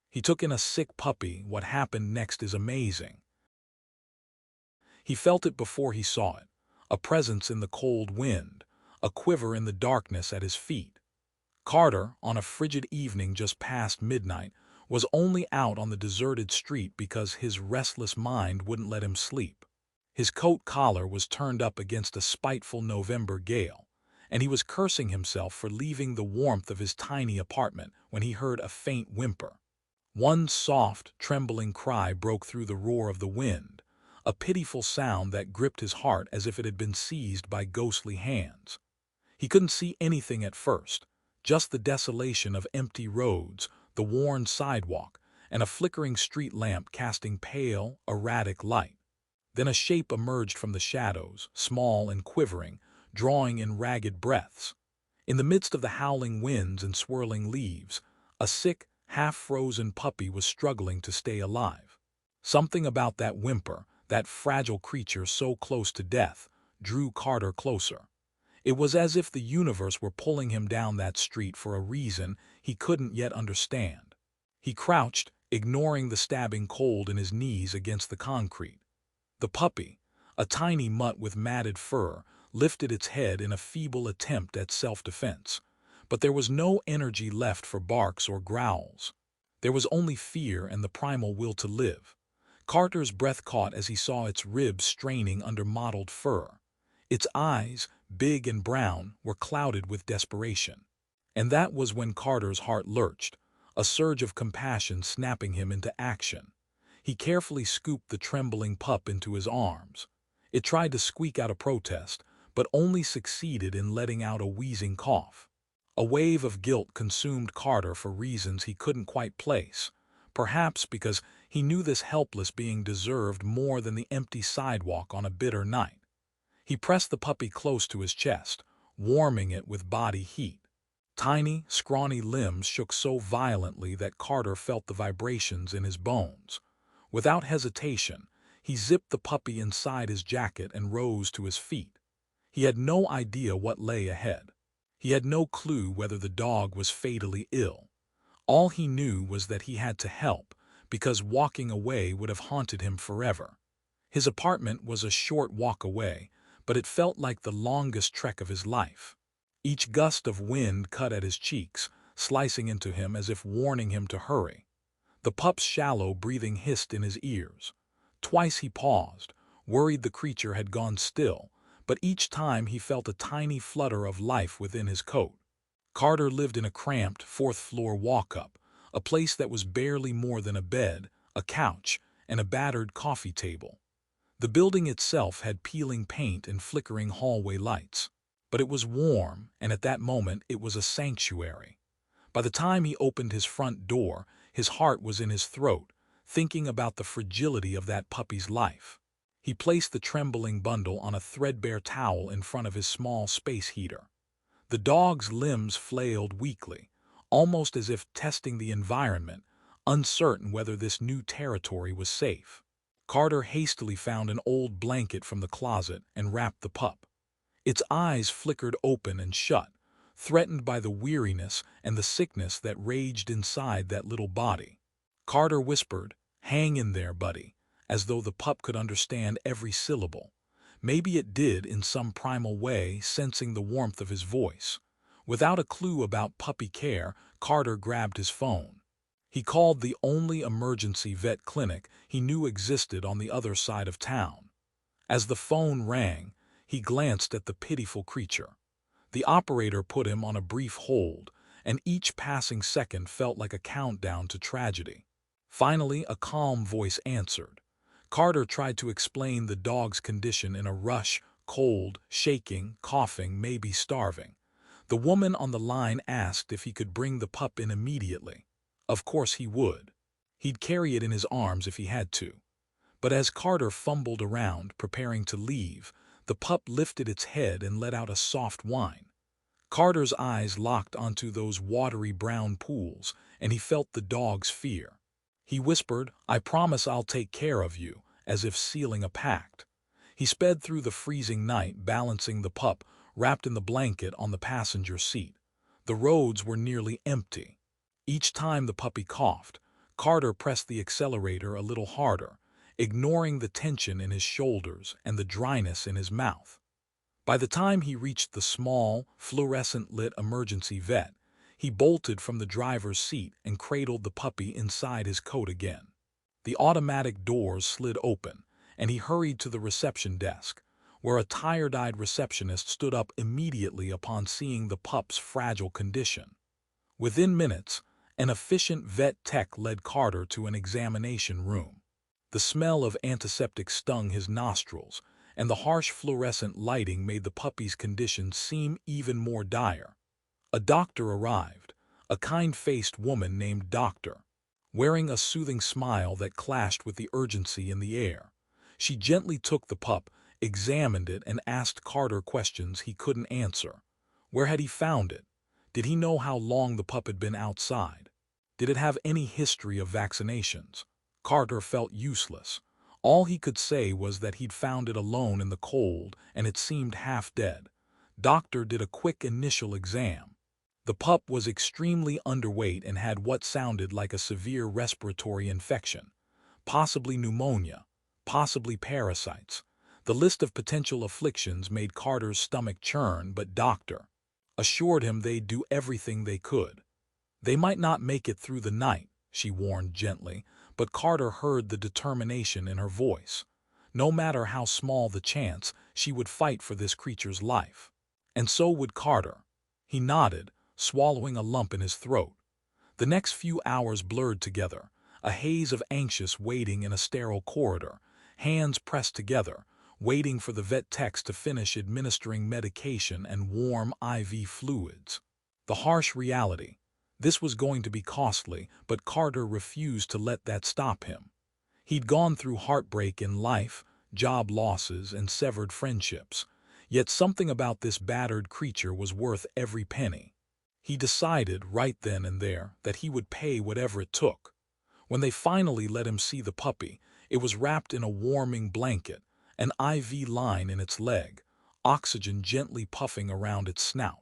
He took in a sick puppy. What happened next is amazing. He felt it before he saw it, a presence in the cold wind, a quiver in the darkness at his feet. Carter, on a frigid evening just past midnight, was only out on the deserted street because his restless mind wouldn't let him sleep. His coat collar was turned up against a spiteful November gale, and he was cursing himself for leaving the warmth of his tiny apartment when he heard a faint whimper. One soft, trembling cry broke through the roar of the wind, a pitiful sound that gripped his heart as if it had been seized by ghostly hands. He couldn't see anything at first, just the desolation of empty roads, the worn sidewalk, and a flickering street lamp casting pale, erratic light. Then a shape emerged from the shadows, small and quivering, drawing in ragged breaths. In the midst of the howling winds and swirling leaves, a sick, half-frozen puppy was struggling to stay alive. Something about that whimper, that fragile creature so close to death, drew Carter closer. It was as if the universe were pulling him down that street for a reason he couldn't yet understand. He crouched, ignoring the stabbing cold in his knees against the concrete. The puppy, a tiny mutt with matted fur, lifted its head in a feeble attempt at self-defense. But there was no energy left for barks or growls. There was only fear and the primal will to live. Carter's breath caught as he saw its ribs straining under mottled fur. Its eyes, big and brown, were clouded with desperation. And that was when Carter's heart lurched, a surge of compassion snapping him into action. He carefully scooped the trembling pup into his arms. It tried to squeak out a protest, but only succeeded in letting out a wheezing cough. A wave of guilt consumed Carter for reasons he couldn't quite place, perhaps because he knew this helpless being deserved more than the empty sidewalk on a bitter night. He pressed the puppy close to his chest, warming it with body heat. Tiny, scrawny limbs shook so violently that Carter felt the vibrations in his bones. Without hesitation, he zipped the puppy inside his jacket and rose to his feet. He had no idea what lay ahead. He had no clue whether the dog was fatally ill. All he knew was that he had to help, because walking away would have haunted him forever. His apartment was a short walk away, but it felt like the longest trek of his life. Each gust of wind cut at his cheeks, slicing into him as if warning him to hurry. The pup's shallow breathing hissed in his ears. Twice he paused, worried the creature had gone still, but each time he felt a tiny flutter of life within his coat. Carter lived in a cramped fourth-floor walk-up, a place that was barely more than a bed, a couch, and a battered coffee table. The building itself had peeling paint and flickering hallway lights. But it was warm, and at that moment it was a sanctuary. By the time he opened his front door, his heart was in his throat, thinking about the fragility of that puppy's life. He placed the trembling bundle on a threadbare towel in front of his small space heater. The dog's limbs flailed weakly, almost as if testing the environment, uncertain whether this new territory was safe. Carter hastily found an old blanket from the closet and wrapped the pup. Its eyes flickered open and shut, threatened by the weariness and the sickness that raged inside that little body. Carter whispered, "Hang in there, buddy," as though the pup could understand every syllable. Maybe it did in some primal way, sensing the warmth of his voice. Without a clue about puppy care, Carter grabbed his phone. He called the only emergency vet clinic he knew existed on the other side of town. As the phone rang, he glanced at the pitiful creature. The operator put him on a brief hold, and each passing second felt like a countdown to tragedy. Finally, a calm voice answered. Carter tried to explain the dog's condition in a rush, cold, shaking, coughing, maybe starving. The woman on the line asked if he could bring the pup in immediately. Of course he would. He'd carry it in his arms if he had to. But as Carter fumbled around, preparing to leave, the pup lifted its head and let out a soft whine. Carter's eyes locked onto those watery brown pools, and he felt the dog's fear. He whispered, "I promise I'll take care of you," as if sealing a pact. He sped through the freezing night, balancing the pup, wrapped in the blanket, on the passenger seat. The roads were nearly empty. Each time the puppy coughed, Carter pressed the accelerator a little harder, ignoring the tension in his shoulders and the dryness in his mouth. By the time he reached the small, fluorescent-lit emergency vet, he bolted from the driver's seat and cradled the puppy inside his coat again. The automatic doors slid open, and he hurried to the reception desk, where a tired-eyed receptionist stood up immediately upon seeing the pup's fragile condition. Within minutes, an efficient vet tech led Carter to an examination room. The smell of antiseptic stung his nostrils, and the harsh fluorescent lighting made the puppy's condition seem even more dire. A doctor arrived, a kind-faced woman named Doctor. Wearing a soothing smile that clashed with the urgency in the air, she gently took the pup, examined it, and asked Carter questions he couldn't answer. Where had he found it? Did he know how long the pup had been outside? Did it have any history of vaccinations? Carter felt useless. All he could say was that he'd found it alone in the cold and it seemed half dead. Doctor did a quick initial exam. The pup was extremely underweight and had what sounded like a severe respiratory infection, possibly pneumonia, possibly parasites. The list of potential afflictions made Carter's stomach churn, but Doctor assured him they'd do everything they could. They might not make it through the night, she warned gently, but Carter heard the determination in her voice. No matter how small the chance, she would fight for this creature's life. And so would Carter. He nodded, swallowing a lump in his throat. The next few hours blurred together, a haze of anxious waiting in a sterile corridor, hands pressed together, waiting for the vet techs to finish administering medication and warm IV fluids. The harsh reality. This was going to be costly, but Carter refused to let that stop him. He'd gone through heartbreak in life, job losses, and severed friendships. Yet something about this battered creature was worth every penny. He decided right then and there that he would pay whatever it took. When they finally let him see the puppy, it was wrapped in a warming blanket, an IV line in its leg, oxygen gently puffing around its snout.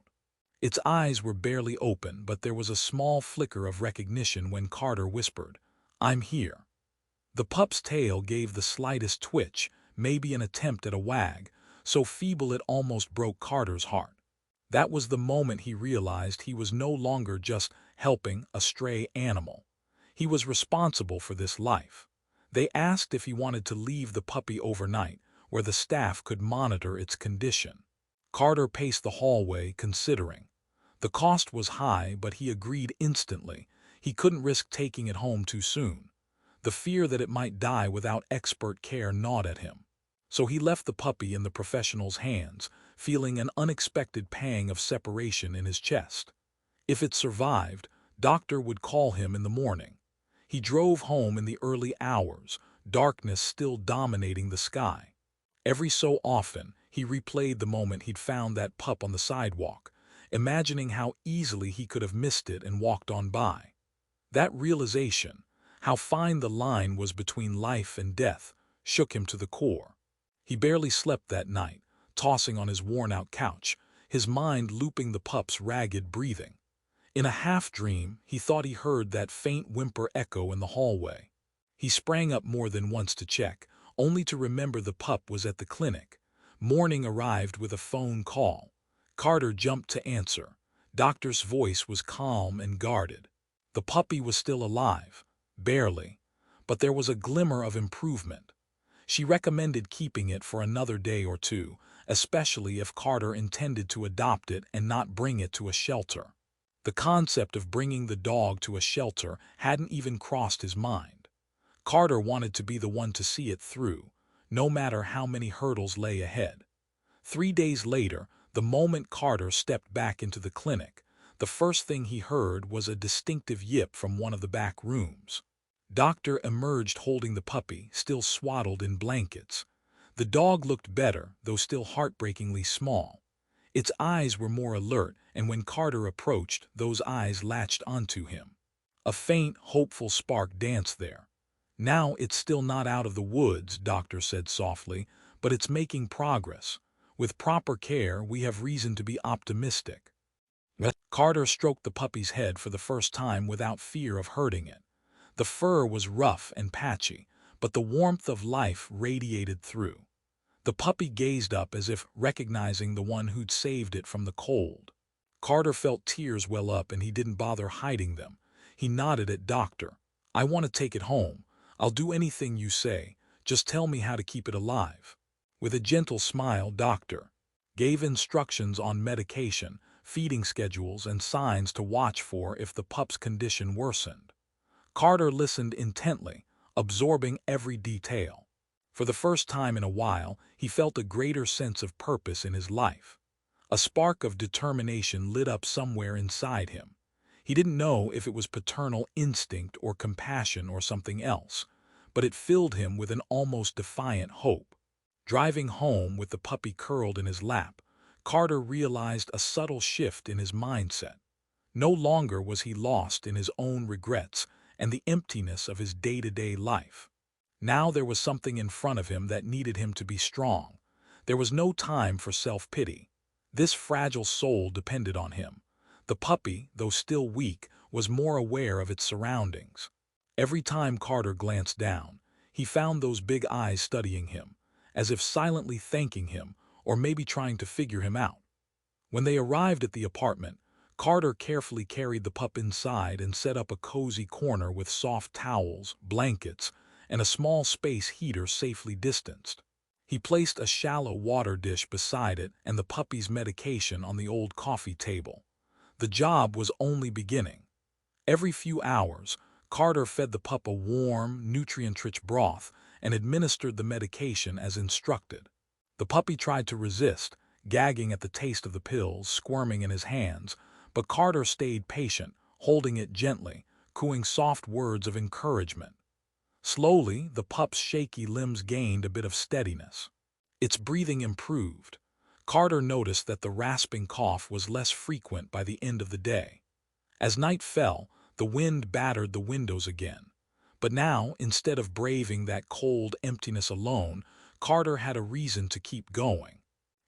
Its eyes were barely open, but there was a small flicker of recognition when Carter whispered, "I'm here." The pup's tail gave the slightest twitch, maybe an attempt at a wag, so feeble it almost broke Carter's heart. That was the moment he realized he was no longer just helping a stray animal. He was responsible for this life. They asked if he wanted to leave the puppy overnight, where the staff could monitor its condition. Carter paced the hallway, considering. The cost was high, but he agreed instantly. He couldn't risk taking it home too soon. The fear that it might die without expert care gnawed at him. So he left the puppy in the professional's hands, feeling an unexpected pang of separation in his chest. If it survived, Doctor would call him in the morning. He drove home in the early hours, darkness still dominating the sky. Every so often, he replayed the moment he'd found that pup on the sidewalk, imagining how easily he could have missed it and walked on by. That realization, how fine the line was between life and death, shook him to the core. He barely slept that night, tossing on his worn-out couch, his mind looping the pup's ragged breathing. In a half-dream, he thought he heard that faint whimper echo in the hallway. He sprang up more than once to check, only to remember the pup was at the clinic. Morning arrived with a phone call. Carter jumped to answer. Doctor's voice was calm and guarded. The puppy was still alive, barely, but there was a glimmer of improvement. She recommended keeping it for another day or two, especially if Carter intended to adopt it and not bring it to a shelter. The concept of bringing the dog to a shelter hadn't even crossed his mind. Carter wanted to be the one to see it through, no matter how many hurdles lay ahead. 3 days later, the moment Carter stepped back into the clinic, the first thing he heard was a distinctive yip from one of the back rooms. Doctor emerged holding the puppy, still swaddled in blankets. The dog looked better, though still heartbreakingly small. Its eyes were more alert, and when Carter approached, those eyes latched onto him. A faint, hopeful spark danced there. "Now it's still not out of the woods," Doctor said softly, "but it's making progress. With proper care, we have reason to be optimistic." Carter stroked the puppy's head for the first time without fear of hurting it. The fur was rough and patchy, but the warmth of life radiated through. The puppy gazed up as if recognizing the one who'd saved it from the cold. Carter felt tears well up and he didn't bother hiding them. He nodded at Doctor. "I want to take it home. I'll do anything you say. Just tell me how to keep it alive." With a gentle smile, Doctor gave instructions on medication, feeding schedules, and signs to watch for if the pup's condition worsened. Carter listened intently, absorbing every detail. For the first time in a while, he felt a greater sense of purpose in his life. A spark of determination lit up somewhere inside him. He didn't know if it was paternal instinct or compassion or something else, but it filled him with an almost defiant hope. Driving home with the puppy curled in his lap, Carter realized a subtle shift in his mindset. No longer was he lost in his own regrets and the emptiness of his day-to-day life. Now there was something in front of him that needed him to be strong. There was no time for self-pity. This fragile soul depended on him. The puppy, though still weak, was more aware of its surroundings. Every time Carter glanced down, he found those big eyes studying him, as if silently thanking him or maybe trying to figure him out. When they arrived at the apartment, Carter carefully carried the pup inside and set up a cozy corner with soft towels, blankets, and a small space heater safely distanced. He placed a shallow water dish beside it and the puppy's medication on the old coffee table. The job was only beginning. Every few hours, Carter fed the pup a warm, nutrient-rich broth and administered the medication as instructed. The puppy tried to resist, gagging at the taste of the pills, squirming in his hands, but Carter stayed patient, holding it gently, cooing soft words of encouragement. Slowly, the pup's shaky limbs gained a bit of steadiness. Its breathing improved. Carter noticed that the rasping cough was less frequent by the end of the day. As night fell, the wind battered the windows again. But now, instead of braving that cold emptiness alone, Carter had a reason to keep going.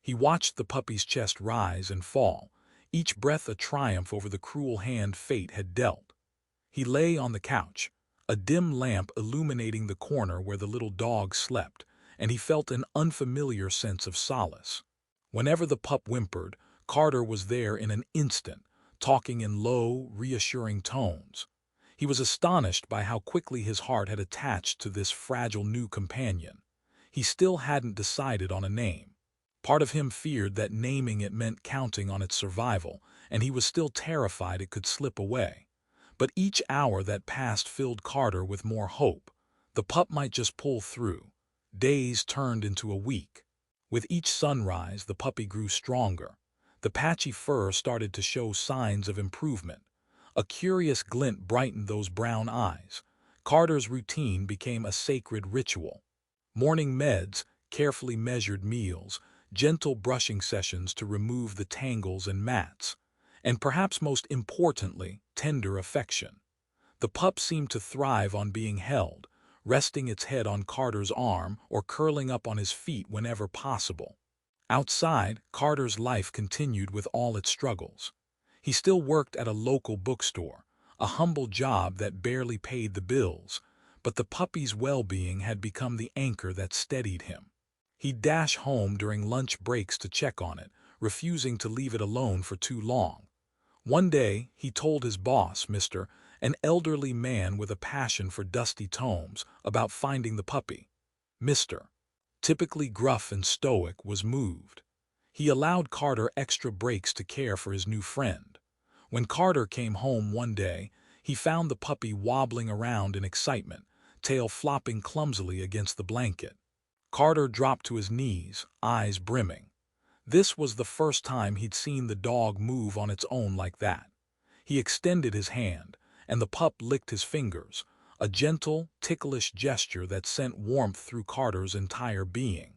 He watched the puppy's chest rise and fall, each breath a triumph over the cruel hand fate had dealt. He lay on the couch, a dim lamp illuminating the corner where the little dog slept, and he felt an unfamiliar sense of solace. Whenever the pup whimpered, Carter was there in an instant, talking in low, reassuring tones. He was astonished by how quickly his heart had attached to this fragile new companion. He still hadn't decided on a name. Part of him feared that naming it meant counting on its survival, and he was still terrified it could slip away. But each hour that passed filled Carter with more hope. The pup might just pull through. Days turned into a week. With each sunrise, the puppy grew stronger. The patchy fur started to show signs of improvement. A curious glint brightened those brown eyes. Carter's routine became a sacred ritual. Morning meds, carefully measured meals, gentle brushing sessions to remove the tangles and mats, and perhaps most importantly, tender affection. The pup seemed to thrive on being held, resting its head on Carter's arm or curling up on his feet whenever possible. Outside, Carter's life continued with all its struggles. He still worked at a local bookstore, a humble job that barely paid the bills, but the puppy's well-being had become the anchor that steadied him. He'd dash home during lunch breaks to check on it, refusing to leave it alone for too long. One day, he told his boss, Mr. an elderly man with a passion for dusty tomes, about finding the puppy. Mr. typically gruff and stoic, was moved. He allowed Carter extra breaks to care for his new friend. When Carter came home one day, he found the puppy wobbling around in excitement, tail flopping clumsily against the blanket. Carter dropped to his knees, eyes brimming. This was the first time he'd seen the dog move on its own like that. He extended his hand, and the pup licked his fingers, a gentle, ticklish gesture that sent warmth through Carter's entire being.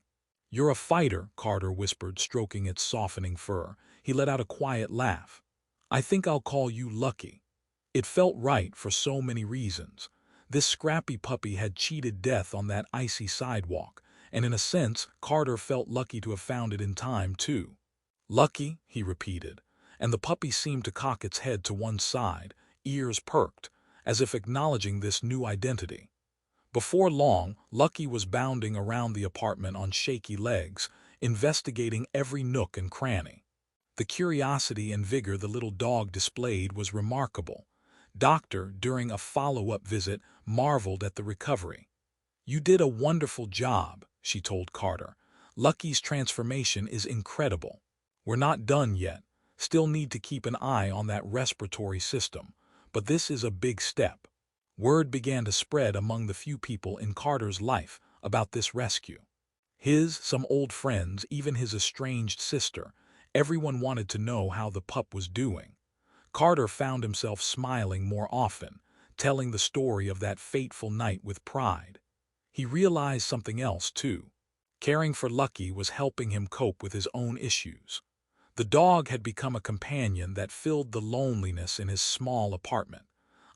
"You're a fighter," Carter whispered, stroking its softening fur. He let out a quiet laugh. "I think I'll call you Lucky." It felt right for so many reasons. This scrappy puppy had cheated death on that icy sidewalk, and in a sense, Carter felt lucky to have found it in time, too. "Lucky," he repeated, and the puppy seemed to cock its head to one side, ears perked, as if acknowledging this new identity. Before long, Lucky was bounding around the apartment on shaky legs, investigating every nook and cranny. The curiosity and vigor the little dog displayed was remarkable. Doctor, during a follow-up visit, marveled at the recovery. "You did a wonderful job," she told Carter. "Lucky's transformation is incredible. We're not done yet. Still need to keep an eye on that respiratory system. But this is a big step." Word began to spread among the few people in Carter's life about this rescue. Some old friends, even his estranged sister, everyone wanted to know how the pup was doing. Carter found himself smiling more often, telling the story of that fateful night with pride. He realized something else, too. Caring for Lucky was helping him cope with his own issues. The dog had become a companion that filled the loneliness in his small apartment,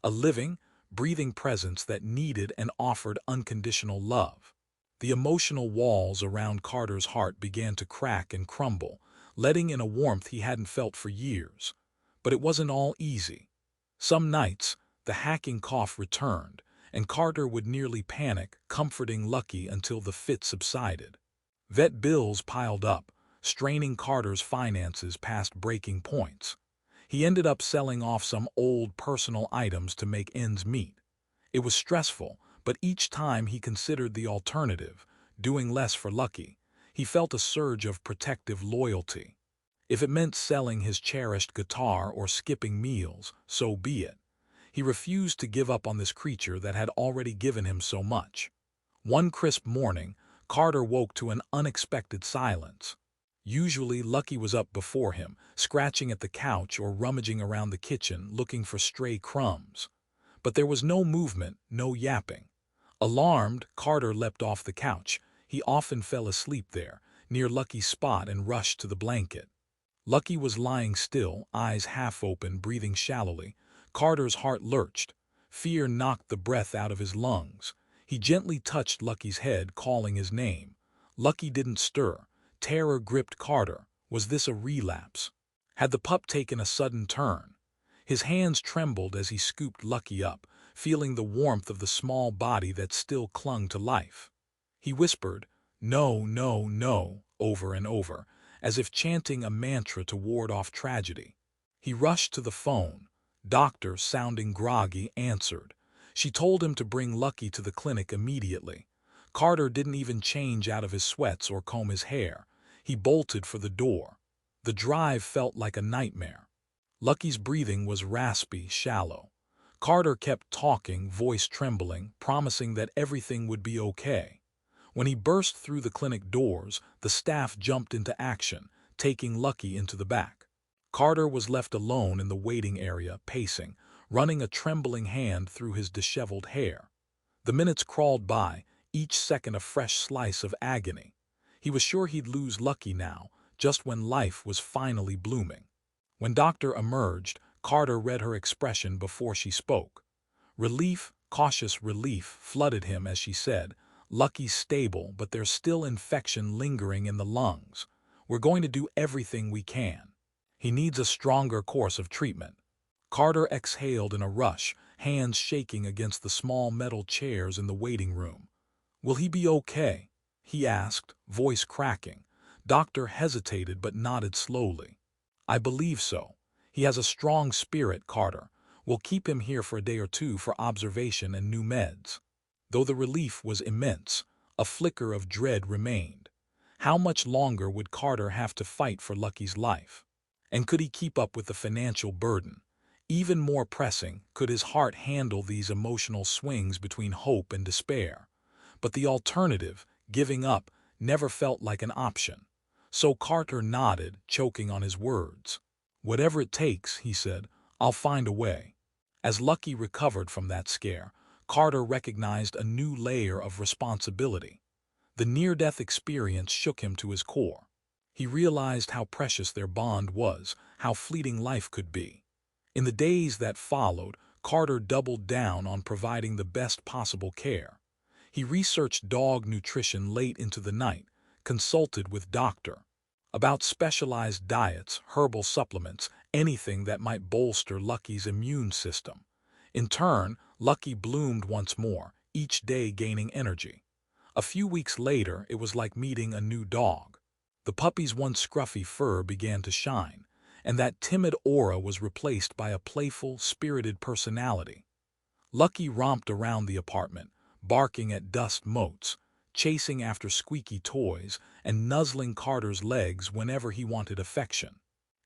a living, breathing presence that needed and offered unconditional love. The emotional walls around Carter's heart began to crack and crumble, letting in a warmth he hadn't felt for years. But it wasn't all easy. Some nights, the hacking cough returned, and Carter would nearly panic, comforting Lucky until the fit subsided. Vet bills piled up, straining Carter's finances past breaking points. He ended up selling off some old personal items to make ends meet. It was stressful, but each time he considered the alternative, doing less for Lucky, he felt a surge of protective loyalty. If it meant selling his cherished guitar or skipping meals, so be it. He refused to give up on this creature that had already given him so much. One crisp morning, Carter woke to an unexpected silence. Usually, Lucky was up before him, scratching at the couch or rummaging around the kitchen looking for stray crumbs. But there was no movement, no yapping. Alarmed, Carter leapt off the couch. He often fell asleep there, near Lucky's spot, and rushed to the blanket. Lucky was lying still, eyes half open, breathing shallowly. Carter's heart lurched. Fear knocked the breath out of his lungs. He gently touched Lucky's head, calling his name. Lucky didn't stir. Terror gripped Carter. Was this a relapse? Had the pup taken a sudden turn? His hands trembled as he scooped Lucky up, feeling the warmth of the small body that still clung to life. He whispered, "No, no, no," over and over, as if chanting a mantra to ward off tragedy. He rushed to the phone. Doctor, sounding groggy, answered. She told him to bring Lucky to the clinic immediately. Carter didn't even change out of his sweats or comb his hair. He bolted for the door. The drive felt like a nightmare. Lucky's breathing was raspy, shallow. Carter kept talking, voice trembling, promising that everything would be okay. When he burst through the clinic doors, the staff jumped into action, taking Lucky into the back. Carter was left alone in the waiting area, pacing, running a trembling hand through his disheveled hair. The minutes crawled by, each second a fresh slice of agony. He was sure he'd lose Lucky now, just when life was finally blooming. When Doctor emerged, Carter read her expression before she spoke. Relief, cautious relief, flooded him as she said, "Lucky's stable, but there's still infection lingering in the lungs. We're going to do everything we can. He needs a stronger course of treatment." Carter exhaled in a rush, hands shaking against the small metal chairs in the waiting room. "Will he be okay?" he asked, voice cracking. Doctor hesitated but nodded slowly. "I believe so. He has a strong spirit, Carter. We'll keep him here for a day or two for observation and new meds." Though the relief was immense, a flicker of dread remained. How much longer would Carter have to fight for Lucky's life? And could he keep up with the financial burden? Even more pressing, could his heart handle these emotional swings between hope and despair? But the alternative, giving up, never felt like an option. So Carter nodded, choking on his words. "Whatever it takes," he said, "I'll find a way." As Lucky recovered from that scare, Carter recognized a new layer of responsibility. The near-death experience shook him to his core. He realized how precious their bond was, how fleeting life could be. In the days that followed, Carter doubled down on providing the best possible care. He researched dog nutrition late into the night, consulted with Doctor about specialized diets, herbal supplements, anything that might bolster Lucky's immune system. In turn, Lucky bloomed once more, each day gaining energy. A few weeks later, it was like meeting a new dog. The puppy's once scruffy fur began to shine, and that timid aura was replaced by a playful, spirited personality. Lucky romped around the apartment, barking at dust motes, chasing after squeaky toys, and nuzzling Carter's legs whenever he wanted affection.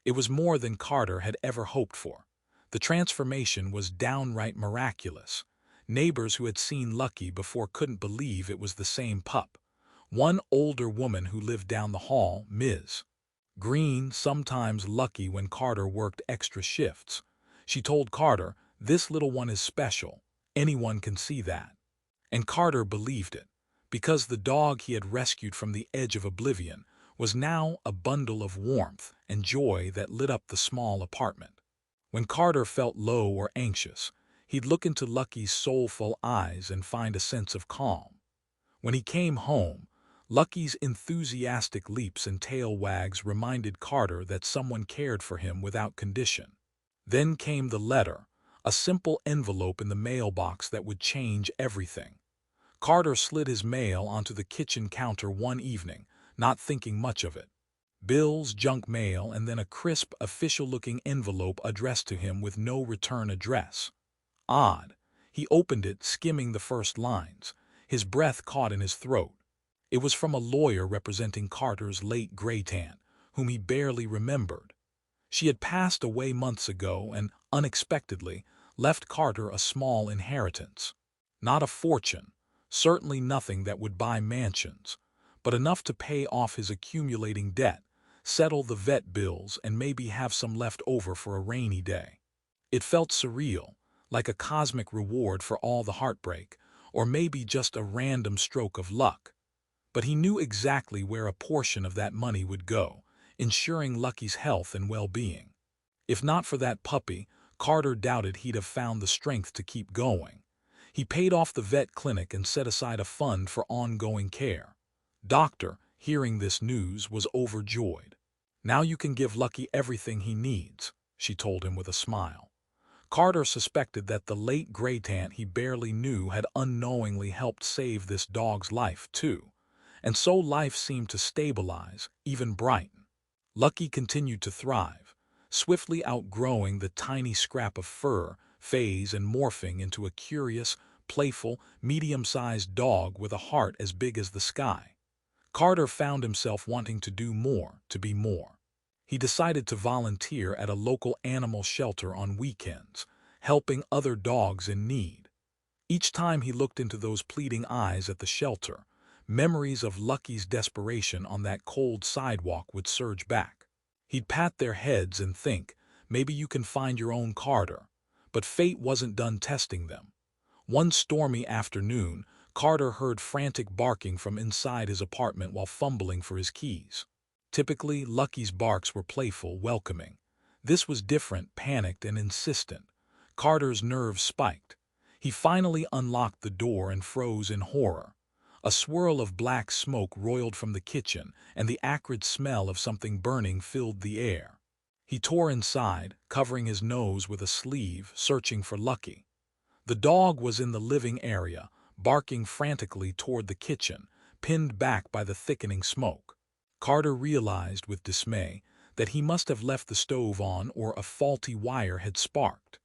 It was more than Carter had ever hoped for. The transformation was downright miraculous. Neighbors who had seen Lucky before couldn't believe it was the same pup. One older woman who lived down the hall, Ms. Green, sometimes Lucky when Carter worked extra shifts. She told Carter, "This little one is special. Anyone can see that." And Carter believed it, because the dog he had rescued from the edge of oblivion was now a bundle of warmth and joy that lit up the small apartment. When Carter felt low or anxious, he'd look into Lucky's soulful eyes and find a sense of calm. When he came home, Lucky's enthusiastic leaps and tail wags reminded Carter that someone cared for him without condition. Then came the letter, a simple envelope in the mailbox that would change everything. Carter slid his mail onto the kitchen counter one evening, not thinking much of it. Bills, junk mail, and then a crisp, official-looking envelope addressed to him with no return address. Odd. He opened it, skimming the first lines. His breath caught in his throat. It was from a lawyer representing Carter's late great-aunt, whom he barely remembered. She had passed away months ago and, unexpectedly, left Carter a small inheritance. Not a fortune, certainly nothing that would buy mansions, but enough to pay off his accumulating debt, settle the vet bills, and maybe have some left over for a rainy day. It felt surreal, like a cosmic reward for all the heartbreak, or maybe just a random stroke of luck. But he knew exactly where a portion of that money would go, ensuring Lucky's health and well-being. If not for that puppy, Carter doubted he'd have found the strength to keep going. He paid off the vet clinic and set aside a fund for ongoing care. Doctor, hearing this news, was overjoyed. "Now you can give Lucky everything he needs," she told him with a smile. Carter suspected that the late great-aunt he barely knew had unknowingly helped save this dog's life, too. And so life seemed to stabilize, even brighten. Lucky continued to thrive, swiftly outgrowing the tiny scrap of fur phase and morphing into a curious, playful, medium-sized dog with a heart as big as the sky. Carter found himself wanting to do more, to be more. He decided to volunteer at a local animal shelter on weekends, helping other dogs in need. Each time he looked into those pleading eyes at the shelter, memories of Lucky's desperation on that cold sidewalk would surge back. He'd pat their heads and think, maybe you can find your own Carter. But fate wasn't done testing them. One stormy afternoon, Carter heard frantic barking from inside his apartment while fumbling for his keys. Typically, Lucky's barks were playful, welcoming. This was different, panicked and insistent. Carter's nerves spiked. He finally unlocked the door and froze in horror. A swirl of black smoke roiled from the kitchen, and the acrid smell of something burning filled the air. He tore inside, covering his nose with a sleeve, searching for Lucky. The dog was in the living area, barking frantically toward the kitchen, pinned back by the thickening smoke. Carter realized with dismay that he must have left the stove on or a faulty wire had sparked.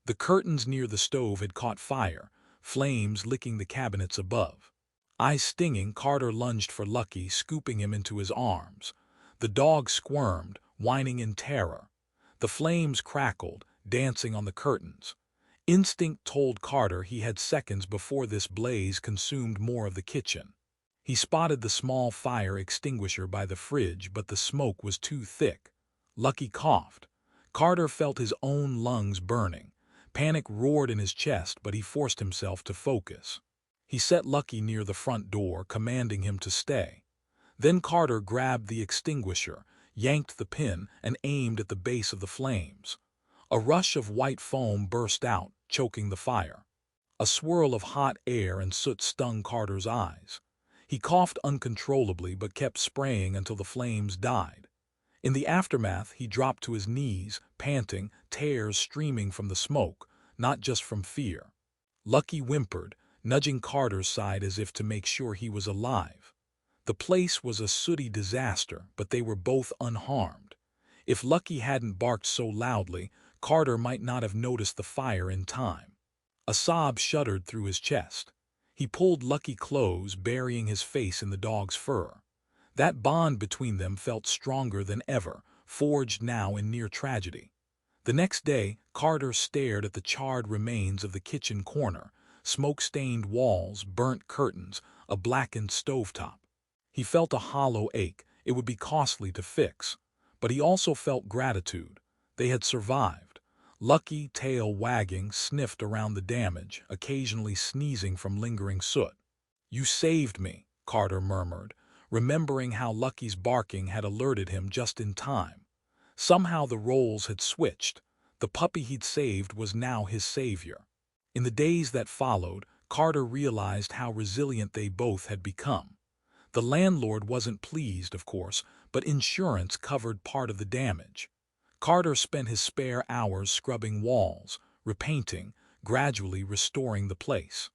The curtains near the stove had caught fire, flames licking the cabinets above. Eyes stinging, Carter lunged for Lucky, scooping him into his arms. The dog squirmed, whining in terror. The flames crackled, dancing on the curtains. Instinct told Carter he had seconds before this blaze consumed more of the kitchen. He spotted the small fire extinguisher by the fridge, but the smoke was too thick. Lucky coughed. Carter felt his own lungs burning. Panic roared in his chest, but he forced himself to focus. He set Lucky near the front door, commanding him to stay. Then Carter grabbed the extinguisher, yanked the pin, and aimed at the base of the flames. A rush of white foam burst out, choking the fire. A swirl of hot air and soot stung Carter's eyes. He coughed uncontrollably but kept spraying until the flames died. In the aftermath, he dropped to his knees, panting, tears streaming from the smoke, not just from fear. Lucky whimpered, nudging Carter's side as if to make sure he was alive. The place was a sooty disaster, but they were both unharmed. If Lucky hadn't barked so loudly, Carter might not have noticed the fire in time. A sob shuddered through his chest. He pulled Lucky close, burying his face in the dog's fur. That bond between them felt stronger than ever, forged now in near tragedy. The next day, Carter stared at the charred remains of the kitchen corner, smoke-stained walls, burnt curtains, a blackened stovetop. He felt a hollow ache. It would be costly to fix. But he also felt gratitude. They had survived. Lucky, tail wagging, sniffed around the damage, occasionally sneezing from lingering soot. "You saved me," Carter murmured, remembering how Lucky's barking had alerted him just in time. Somehow the roles had switched. The puppy he'd saved was now his savior. In the days that followed, Carter realized how resilient they both had become. The landlord wasn't pleased, of course, but insurance covered part of the damage. Carter spent his spare hours scrubbing walls, repainting, gradually restoring the place.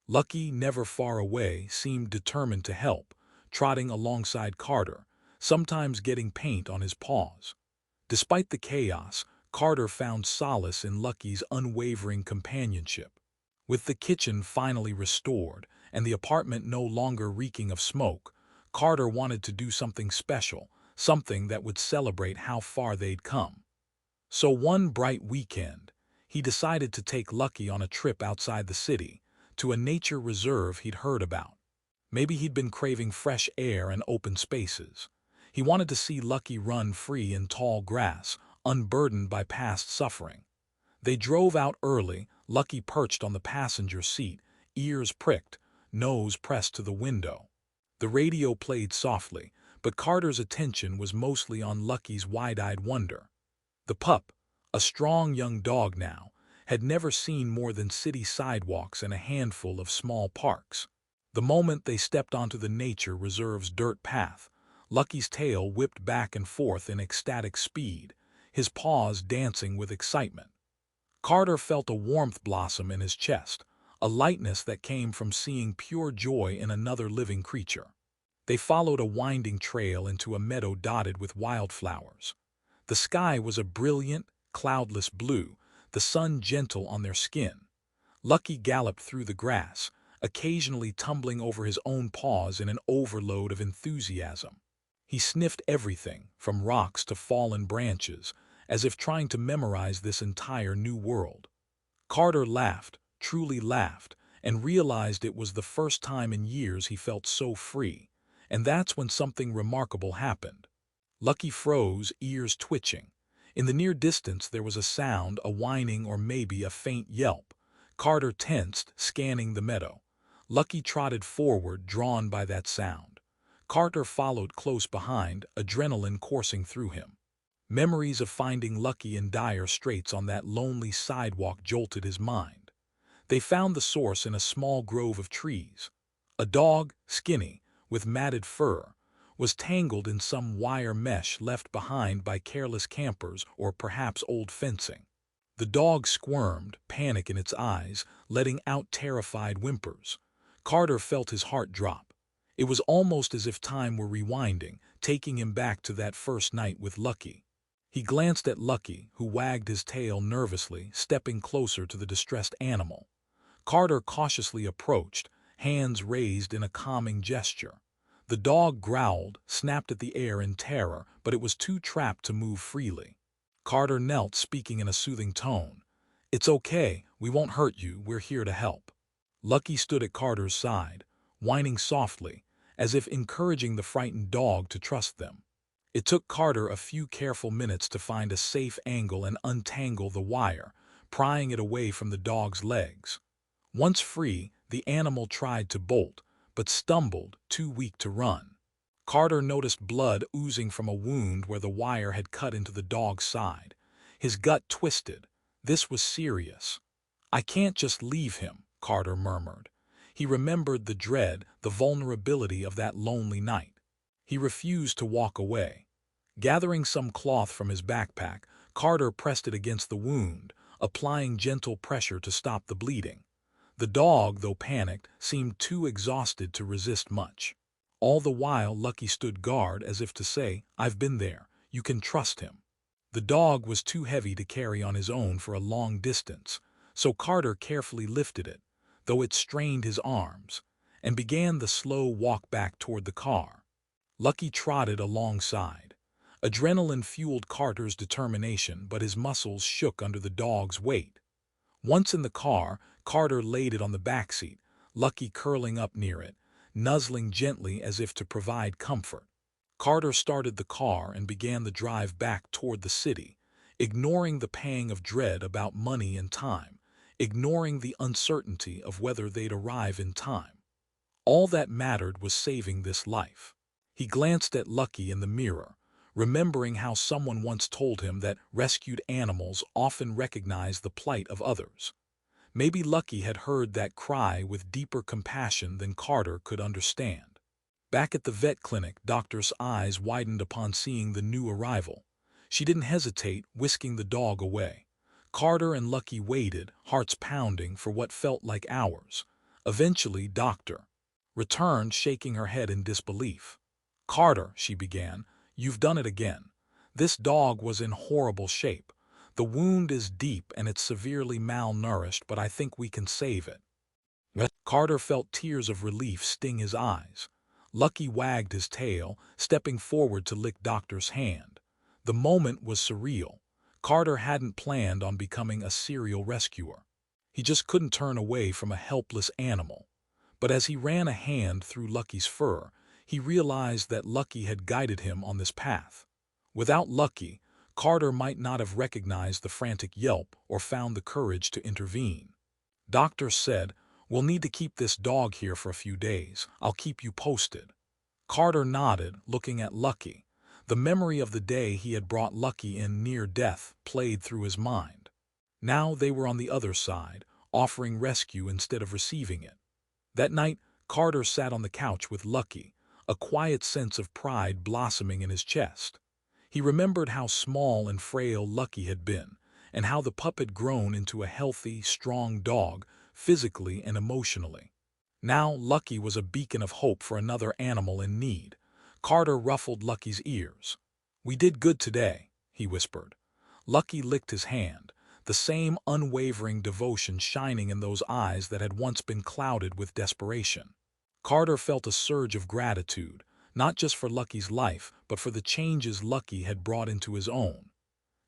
Lucky, never far away, seemed determined to help, trotting alongside Carter, sometimes getting paint on his paws. Despite the chaos, Carter found solace in Lucky's unwavering companionship. With the kitchen finally restored and the apartment no longer reeking of smoke, Carter wanted to do something special, something that would celebrate how far they'd come. So one bright weekend, he decided to take Lucky on a trip outside the city, to a nature reserve he'd heard about. Maybe he'd been craving fresh air and open spaces. He wanted to see Lucky run free in tall grass, unburdened by past suffering. They drove out early, Lucky perched on the passenger seat, ears pricked, nose pressed to the window. The radio played softly, but Carter's attention was mostly on Lucky's wide-eyed wonder. The pup, a strong young dog now, had never seen more than city sidewalks and a handful of small parks. The moment they stepped onto the nature reserve's dirt path, Lucky's tail whipped back and forth in ecstatic speed, his paws dancing with excitement. Carter felt a warmth blossom in his chest, a lightness that came from seeing pure joy in another living creature. They followed a winding trail into a meadow dotted with wildflowers. The sky was a brilliant, cloudless blue, the sun gentle on their skin. Lucky galloped through the grass, occasionally tumbling over his own paws in an overload of enthusiasm. He sniffed everything, from rocks to fallen branches, as if trying to memorize this entire new world. Carter laughed, truly laughed, and realized it was the first time in years he felt so free. And that's when something remarkable happened. Lucky froze, ears twitching. In the near distance there was a sound, a whining or maybe a faint yelp. Carter tensed, scanning the meadow. Lucky trotted forward, drawn by that sound. Carter followed close behind, adrenaline coursing through him. Memories of finding Lucky in dire straits on that lonely sidewalk jolted his mind. They found the source in a small grove of trees. A dog, skinny, with matted fur, was tangled in some wire mesh left behind by careless campers or perhaps old fencing. The dog squirmed, panic in its eyes, letting out terrified whimpers. Carter felt his heart drop. It was almost as if time were rewinding, taking him back to that first night with Lucky. He glanced at Lucky, who wagged his tail nervously, stepping closer to the distressed animal. Carter cautiously approached, hands raised in a calming gesture. The dog growled, snapped at the air in terror, but it was too trapped to move freely. Carter knelt, speaking in a soothing tone. "It's okay, we won't hurt you, we're here to help." Lucky stood at Carter's side, whining softly, as if encouraging the frightened dog to trust them. It took Carter a few careful minutes to find a safe angle and untangle the wire, prying it away from the dog's legs. Once free, the animal tried to bolt, but stumbled, too weak to run. Carter noticed blood oozing from a wound where the wire had cut into the dog's side. His gut twisted. This was serious. "I can't just leave him," Carter murmured. He remembered the dread, the vulnerability of that lonely night. He refused to walk away. Gathering some cloth from his backpack, Carter pressed it against the wound, applying gentle pressure to stop the bleeding. The dog, though panicked, seemed too exhausted to resist much. All the while Lucky stood guard as if to say, "I've been there, you can trust him." The dog was too heavy to carry on his own for a long distance, so Carter carefully lifted it, though it strained his arms, and began the slow walk back toward the car. Lucky trotted alongside. Adrenaline fueled Carter's determination, but his muscles shook under the dog's weight. Once in the car, Carter laid it on the backseat, Lucky curling up near it, nuzzling gently as if to provide comfort. Carter started the car and began the drive back toward the city, ignoring the pang of dread about money and time, ignoring the uncertainty of whether they'd arrive in time. All that mattered was saving this life. He glanced at Lucky in the mirror, remembering how someone once told him that rescued animals often recognize the plight of others. Maybe Lucky had heard that cry with deeper compassion than Carter could understand. Back at the vet clinic, Doctor's eyes widened upon seeing the new arrival. She didn't hesitate, whisking the dog away. Carter and Lucky waited, hearts pounding, for what felt like hours. Eventually, Doctor returned, shaking her head in disbelief. "Carter," she began, "you've done it again. This dog was in horrible shape. The wound is deep and it's severely malnourished, but I think we can save it." Carter felt tears of relief sting his eyes. Lucky wagged his tail, stepping forward to lick Doctor's hand. The moment was surreal. Carter hadn't planned on becoming a serial rescuer. He just couldn't turn away from a helpless animal. But as he ran a hand through Lucky's fur, he realized that Lucky had guided him on this path. Without Lucky, Carter might not have recognized the frantic yelp or found the courage to intervene. Doctor said, "We'll need to keep this dog here for a few days. I'll keep you posted." Carter nodded, looking at Lucky. The memory of the day he had brought Lucky in near death played through his mind. Now they were on the other side, offering rescue instead of receiving it. That night, Carter sat on the couch with Lucky, a quiet sense of pride blossoming in his chest. He remembered how small and frail Lucky had been, and how the pup had grown into a healthy, strong dog, physically and emotionally. Now Lucky was a beacon of hope for another animal in need. Carter ruffled Lucky's ears. "We did good today," he whispered. Lucky licked his hand, the same unwavering devotion shining in those eyes that had once been clouded with desperation. Carter felt a surge of gratitude, not just for Lucky's life, but for the changes Lucky had brought into his own.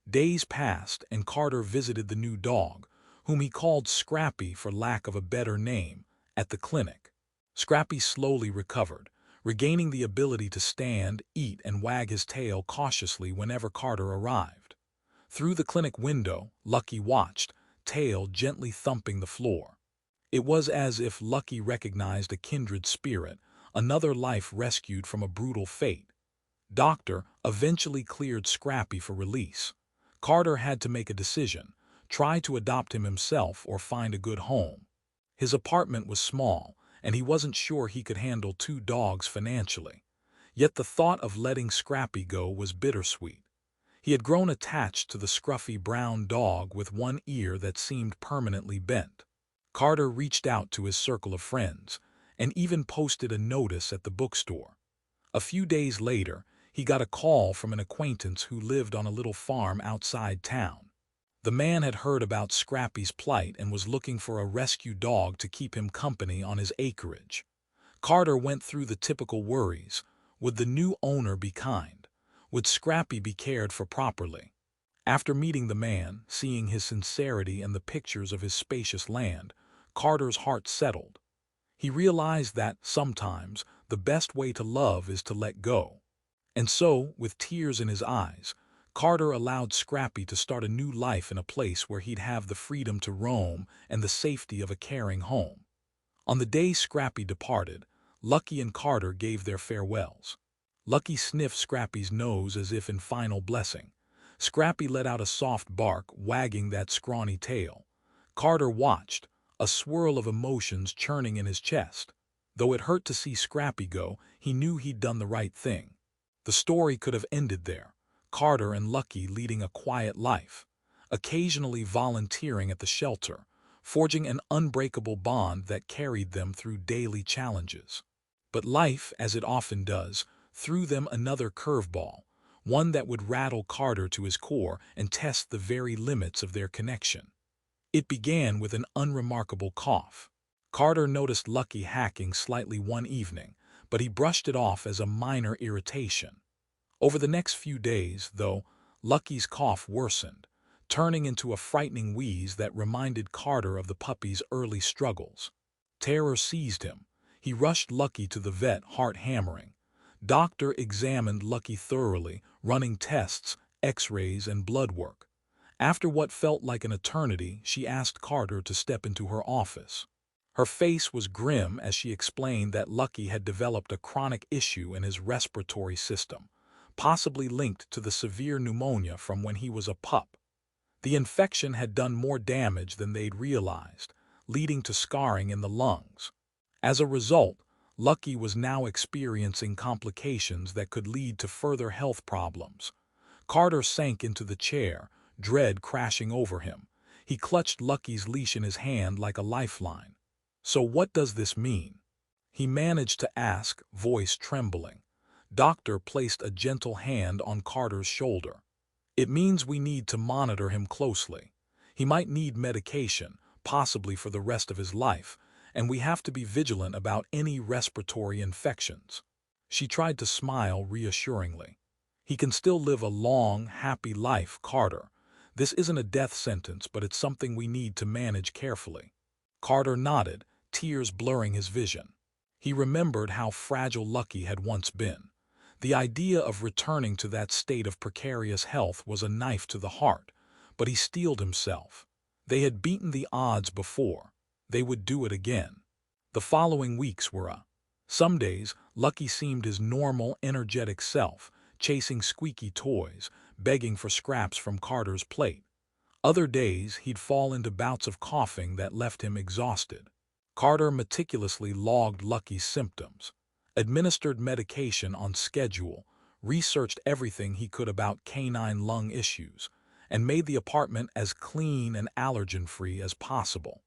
Days passed, and Carter visited the new dog, whom he called Scrappy for lack of a better name, at the clinic. Scrappy slowly recovered, regaining the ability to stand, eat, and wag his tail cautiously whenever Carter arrived. Through the clinic window, Lucky watched, tail gently thumping the floor. It was as if Lucky recognized a kindred spirit, another life rescued from a brutal fate. Doctor eventually cleared Scrappy for release. Carter had to make a decision, try to adopt him himself or find a good home. His apartment was small, and he wasn't sure he could handle 2 dogs financially. Yet the thought of letting Scrappy go was bittersweet. He had grown attached to the scruffy brown dog with one ear that seemed permanently bent. Carter reached out to his circle of friends, and even posted a notice at the bookstore. A few days later, he got a call from an acquaintance who lived on a little farm outside town. The man had heard about Scrappy's plight and was looking for a rescue dog to keep him company on his acreage. Carter went through the typical worries. Would the new owner be kind? Would Scrappy be cared for properly? After meeting the man, seeing his sincerity and the pictures of his spacious land, Carter's heart settled. He realized that, sometimes, the best way to love is to let go. And so, with tears in his eyes, Carter allowed Scrappy to start a new life in a place where he'd have the freedom to roam and the safety of a caring home. On the day Scrappy departed, Lucky and Carter gave their farewells. Lucky sniffed Scrappy's nose as if in final blessing. Scrappy let out a soft bark, wagging that scrawny tail. Carter watched, a swirl of emotions churning in his chest. Though it hurt to see Scrappy go, he knew he'd done the right thing. The story could have ended there, Carter and Lucky leading a quiet life. occasionally volunteering at the shelter, forging an unbreakable bond that carried them through daily challenges. But life, as it often does, threw them another curveball, one that would rattle Carter to his core and test the very limits of their connection. It began with an unremarkable cough. Carter noticed Lucky hacking slightly one evening, but he brushed it off as a minor irritation. Over the next few days, though, Lucky's cough worsened, turning into a frightening wheeze that reminded Carter of the puppy's early struggles. Terror seized him. He rushed Lucky to the vet, heart hammering. Doctor examined Lucky thoroughly, running tests, x-rays, and blood work. After what felt like an eternity, she asked Carter to step into her office. Her face was grim as she explained that Lucky had developed a chronic issue in his respiratory system, possibly linked to the severe pneumonia from when he was a pup. The infection had done more damage than they'd realized, leading to scarring in the lungs. As a result, Lucky was now experiencing complications that could lead to further health problems. Carter sank into the chair, dread crashing over him. He clutched Lucky's leash in his hand like a lifeline. "So what does this mean?" he managed to ask, voice trembling. Doctor placed a gentle hand on Carter's shoulder. "It means we need to monitor him closely. He might need medication, possibly for the rest of his life, and we have to be vigilant about any respiratory infections." She tried to smile reassuringly. "He can still live a long, happy life, Carter. This isn't a death sentence, but it's something we need to manage carefully." Carter nodded, tears blurring his vision. He remembered how fragile Lucky had once been. The idea of returning to that state of precarious health was a knife to the heart, but he steeled himself. They had beaten the odds before. They would do it again. The following weeks were some days, Lucky seemed his normal, energetic self, chasing squeaky toys, begging for scraps from Carter's plate. Other days, he'd fall into bouts of coughing that left him exhausted. Carter meticulously logged Lucky's symptoms, administered medication on schedule, researched everything he could about canine lung issues, and made the apartment as clean and allergen-free as possible.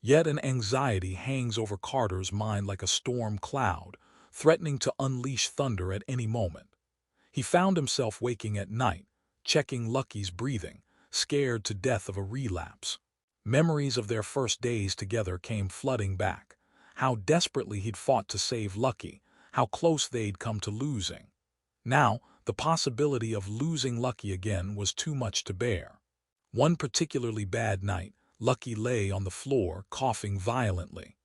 Yet an anxiety hangs over Carter's mind like a storm cloud, threatening to unleash thunder at any moment. He found himself waking at night, checking Lucky's breathing, scared to death of a relapse. Memories of their first days together came flooding back. How desperately he'd fought to save Lucky, how close they'd come to losing. Now, the possibility of losing Lucky again was too much to bear. One particularly bad night, Lucky lay on the floor, coughing violently.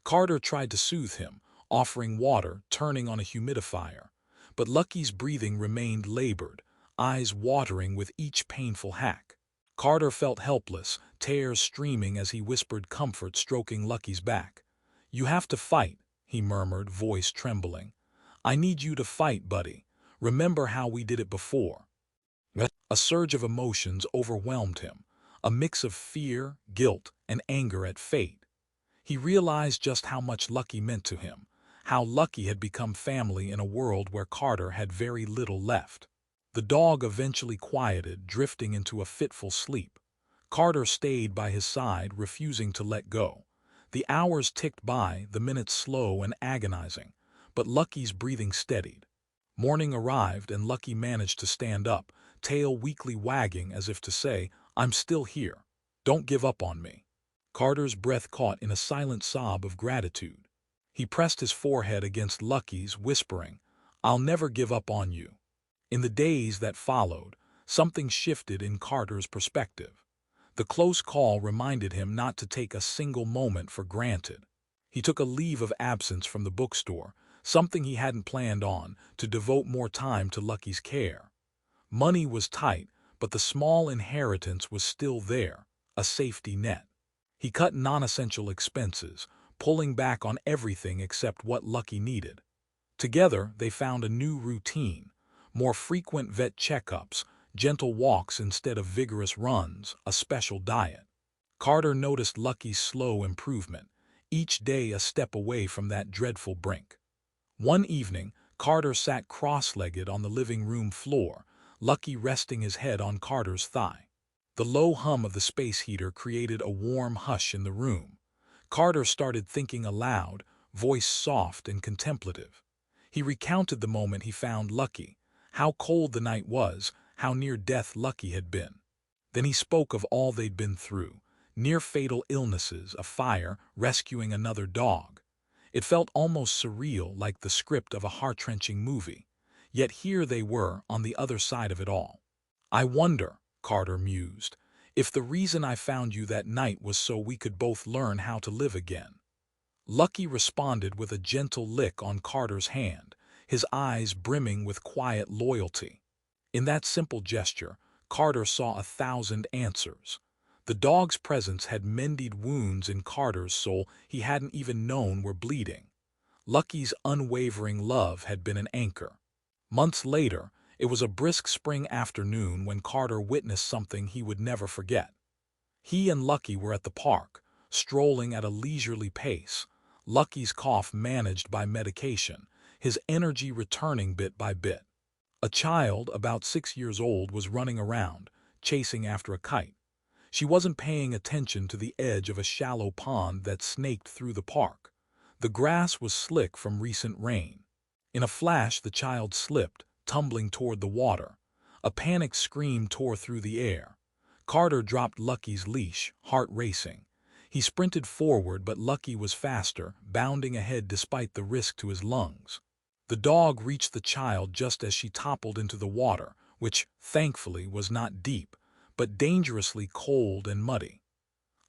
Carter tried to soothe him, offering water, turning on a humidifier. But Lucky's breathing remained labored, eyes watering with each painful hack. Carter felt helpless, tears streaming as he whispered comfort, stroking Lucky's back. "You have to fight," he murmured, voice trembling. "I need you to fight, buddy. Remember how we did it before." A surge of emotions overwhelmed him, a mix of fear, guilt, and anger at fate. He realized just how much Lucky meant to him, how Lucky had become family in a world where Carter had very little left. The dog eventually quieted, drifting into a fitful sleep. Carter stayed by his side, refusing to let go. The hours ticked by, the minutes slow and agonizing, but Lucky's breathing steadied. Morning arrived and Lucky managed to stand up, tail weakly wagging as if to say, "I'm still here. Don't give up on me." Carter's breath caught in a silent sob of gratitude. He pressed his forehead against Lucky's, whispering, "I'll never give up on you." In the days that followed, something shifted in Carter's perspective. The close call reminded him not to take a single moment for granted. He took a leave of absence from the bookstore, something he hadn't planned on, to devote more time to Lucky's care. Money was tight, but the small inheritance was still there, a safety net. He cut non-essential expenses, pulling back on everything except what Lucky needed. Together, they found a new routine, more frequent vet checkups, gentle walks instead of vigorous runs, a special diet. Carter noticed Lucky's slow improvement, each day a step away from that dreadful brink. One evening, Carter sat cross-legged on the living room floor, Lucky resting his head on Carter's thigh. The low hum of the space heater created a warm hush in the room. Carter started thinking aloud, voice soft and contemplative. He recounted the moment he found Lucky, how cold the night was, how near death Lucky had been. Then he spoke of all they'd been through, near-fatal illnesses, a fire, rescuing another dog. It felt almost surreal, like the script of a heart-wrenching movie. Yet here they were, on the other side of it all. "I wonder," Carter mused, "if the reason I found you that night was so we could both learn how to live again." Lucky responded with a gentle lick on Carter's hand, his eyes brimming with quiet loyalty. In that simple gesture, Carter saw 1,000 answers. The dog's presence had mended wounds in Carter's soul he hadn't even known were bleeding. Lucky's unwavering love had been an anchor. Months later, it was a brisk spring afternoon when Carter witnessed something he would never forget. He and Lucky were at the park, strolling at a leisurely pace, Lucky's cough managed by medication, his energy returning bit by bit. A child, about 6 years old, was running around, chasing after a kite. She wasn't paying attention to the edge of a shallow pond that snaked through the park. The grass was slick from recent rain. In a flash, the child slipped, tumbling toward the water. A panicked scream tore through the air. Carter dropped Lucky's leash, heart racing. He sprinted forward, but Lucky was faster, bounding ahead despite the risk to his lungs. The dog reached the child just as she toppled into the water, which, thankfully, was not deep, but dangerously cold and muddy.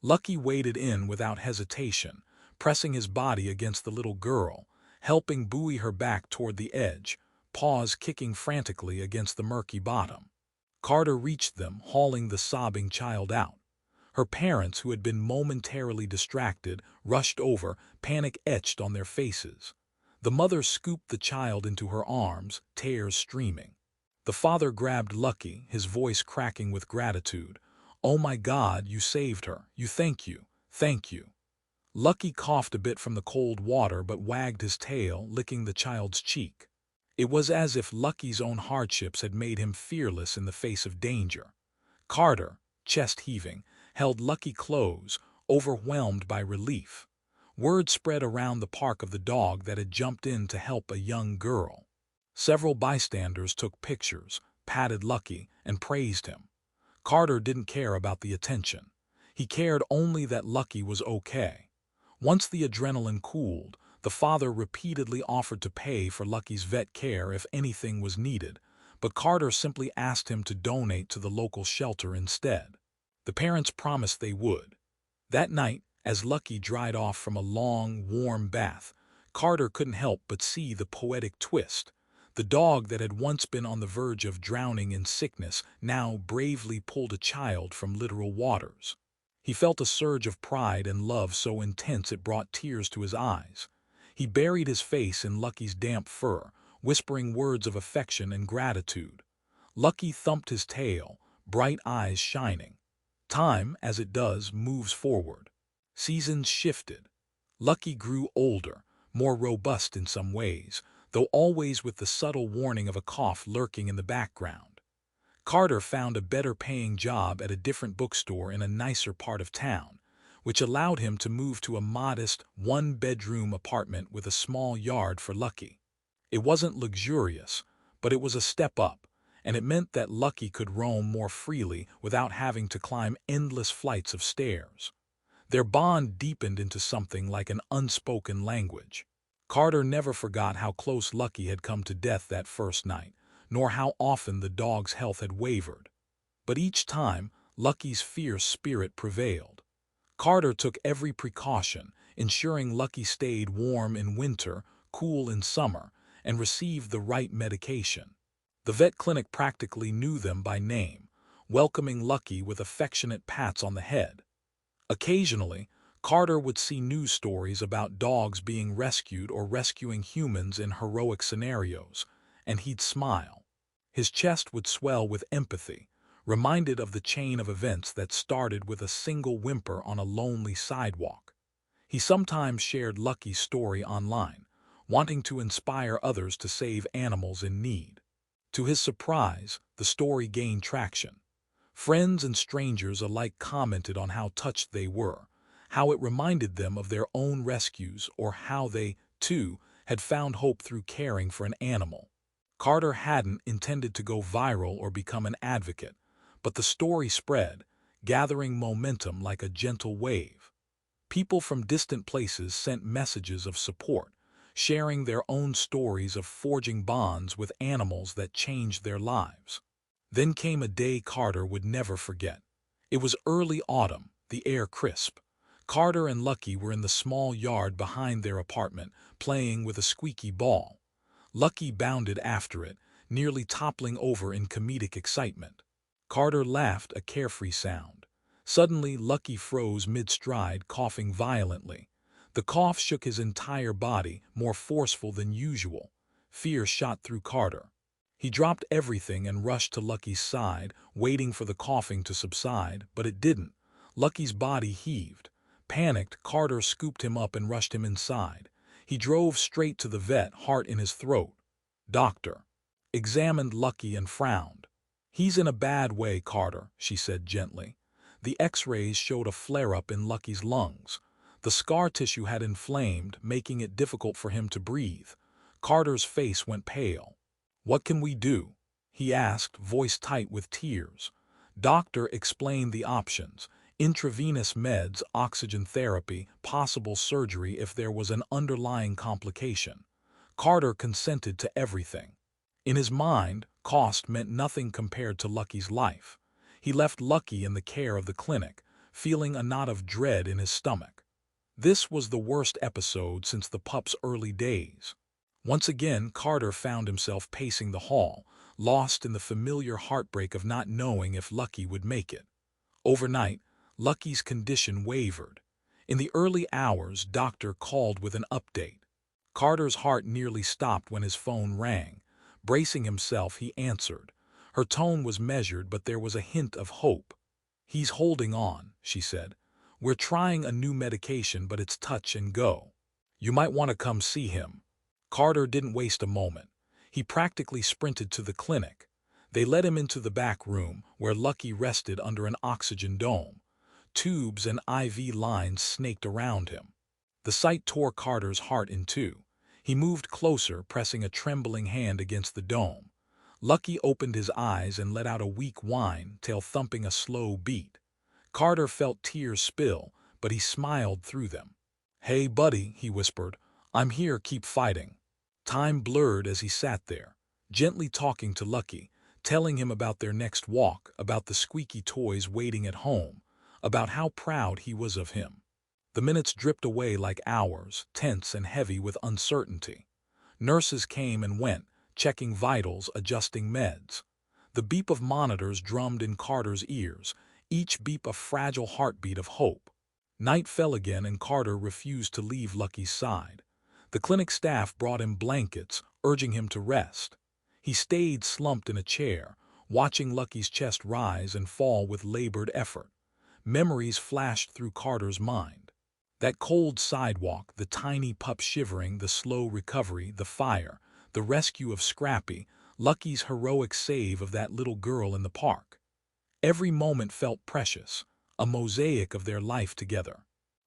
Lucky waded in without hesitation, pressing his body against the little girl, helping buoy her back toward the edge, paws kicking frantically against the murky bottom. Carter reached them, hauling the sobbing child out. Her parents, who had been momentarily distracted, rushed over, panic etched on their faces. The mother scooped the child into her arms, tears streaming. The father grabbed Lucky, his voice cracking with gratitude. "Oh my God, you saved her. Thank you, thank you." Lucky coughed a bit from the cold water but wagged his tail, licking the child's cheek. It was as if Lucky's own hardships had made him fearless in the face of danger. Carter, chest heaving, held Lucky close, overwhelmed by relief. Word spread around the park of the dog that had jumped in to help a young girl. Several bystanders took pictures, patted Lucky, and praised him. Carter didn't care about the attention. He cared only that Lucky was okay. Once the adrenaline cooled, the father repeatedly offered to pay for Lucky's vet care if anything was needed, but Carter simply asked him to donate to the local shelter instead. The parents promised they would. That night, as Lucky dried off from a long, warm bath, Carter couldn't help but see the poetic twist. The dog that had once been on the verge of drowning in sickness now bravely pulled a child from literal waters. He felt a surge of pride and love so intense it brought tears to his eyes. He buried his face in Lucky's damp fur, whispering words of affection and gratitude. Lucky thumped his tail, bright eyes shining. Time, as it does, moves forward. Seasons shifted. Lucky grew older, more robust in some ways, though always with the subtle warning of a cough lurking in the background. Carter found a better-paying job at a different bookstore in a nicer part of town, which allowed him to move to a modest, one-bedroom apartment with a small yard for Lucky. It wasn't luxurious, but it was a step up, and it meant that Lucky could roam more freely without having to climb endless flights of stairs. Their bond deepened into something like an unspoken language. Carter never forgot how close Lucky had come to death that first night, nor how often the dog's health had wavered. But each time, Lucky's fierce spirit prevailed. Carter took every precaution, ensuring Lucky stayed warm in winter, cool in summer, and received the right medication. The vet clinic practically knew them by name, welcoming Lucky with affectionate pats on the head. Occasionally, Carter would see news stories about dogs being rescued or rescuing humans in heroic scenarios, and he'd smile. His chest would swell with empathy, reminded of the chain of events that started with a single whimper on a lonely sidewalk. He sometimes shared Lucky's story online, wanting to inspire others to save animals in need. To his surprise, the story gained traction. Friends and strangers alike commented on how touched they were, how it reminded them of their own rescues or how they, too, had found hope through caring for an animal. Carter hadn't intended to go viral or become an advocate, but the story spread, gathering momentum like a gentle wave. People from distant places sent messages of support, sharing their own stories of forging bonds with animals that changed their lives. Then came a day Carter would never forget. It was early autumn, the air crisp. Carter and Lucky were in the small yard behind their apartment, playing with a squeaky ball. Lucky bounded after it, nearly toppling over in comedic excitement. Carter laughed, a carefree sound. Suddenly, Lucky froze mid-stride, coughing violently. The cough shook his entire body, more forceful than usual. Fear shot through Carter. He dropped everything and rushed to Lucky's side, waiting for the coughing to subside, but it didn't. Lucky's body heaved. Panicked, Carter scooped him up and rushed him inside. He drove straight to the vet, heart in his throat. Doctor examined Lucky and frowned. "He's in a bad way, Carter," she said gently. The X-rays showed a flare-up in Lucky's lungs. The scar tissue had inflamed, making it difficult for him to breathe. Carter's face went pale. "What can we do?" he asked, voice tight with tears. Doctor explained the options: intravenous meds, oxygen therapy, possible surgery if there was an underlying complication. Carter consented to everything. In his mind, cost meant nothing compared to Lucky's life. He left Lucky in the care of the clinic, feeling a knot of dread in his stomach. This was the worst episode since the pup's early days. Once again, Carter found himself pacing the hall, lost in the familiar heartbreak of not knowing if Lucky would make it. Overnight, Lucky's condition wavered. In the early hours, Doctor called with an update. Carter's heart nearly stopped when his phone rang. Bracing himself, he answered. Her tone was measured, but there was a hint of hope. "He's holding on," she said. "We're trying a new medication, but it's touch and go. You might want to come see him." Carter didn't waste a moment. He practically sprinted to the clinic. They led him into the back room, where Lucky rested under an oxygen dome. Tubes and IV lines snaked around him. The sight tore Carter's heart in two. He moved closer, pressing a trembling hand against the dome. Lucky opened his eyes and let out a weak whine, tail thumping a slow beat. Carter felt tears spill, but he smiled through them. "Hey, buddy," he whispered. "I'm here, keep fighting." Time blurred as he sat there, gently talking to Lucky, telling him about their next walk, about the squeaky toys waiting at home, about how proud he was of him. The minutes dripped away like hours, tense and heavy with uncertainty. Nurses came and went, checking vitals, adjusting meds. The beep of monitors drummed in Carter's ears, each beep a fragile heartbeat of hope. Night fell again and Carter refused to leave Lucky's side. The clinic staff brought him blankets, urging him to rest. He stayed slumped in a chair, watching Lucky's chest rise and fall with labored effort. Memories flashed through Carter's mind. That cold sidewalk, the tiny pup shivering, the slow recovery, the fire, the rescue of Scrappy, Lucky's heroic save of that little girl in the park. Every moment felt precious, a mosaic of their life together.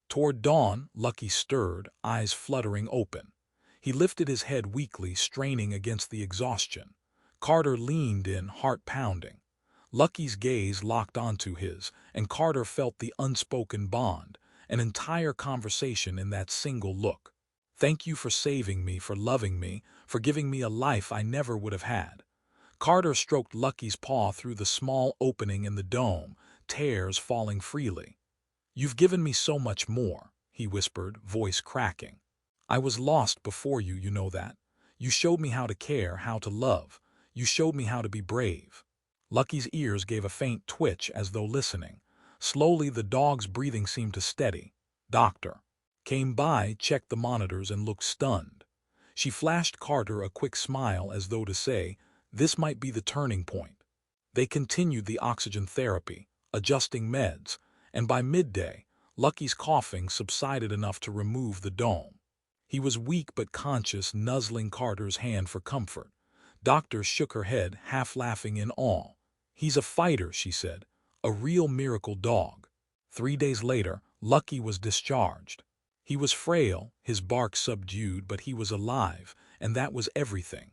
Toward dawn, Lucky stirred, eyes fluttering open. He lifted his head weakly, straining against the exhaustion. Carter leaned in, heart pounding. Lucky's gaze locked onto his, and Carter felt the unspoken bond, an entire conversation in that single look. "Thank you for saving me, for loving me, for giving me a life I never would have had." Carter stroked Lucky's paw through the small opening in the dome, tears falling freely. "You've given me so much more," he whispered, voice cracking. "I was lost before you, you know that. You showed me how to care, how to love. You showed me how to be brave." Lucky's ears gave a faint twitch as though listening. Slowly the dog's breathing seemed to steady. Doctor came by, checked the monitors, and looked stunned. She flashed Carter a quick smile as though to say, "This might be the turning point." They continued the oxygen therapy, adjusting meds, and by midday, Lucky's coughing subsided enough to remove the dome. He was weak but conscious, nuzzling Carter's hand for comfort. Doctor shook her head, half laughing in awe. "He's a fighter," she said. a real miracle dog. 3 days later, Lucky was discharged. He was frail, his bark subdued, but he was alive, and that was everything.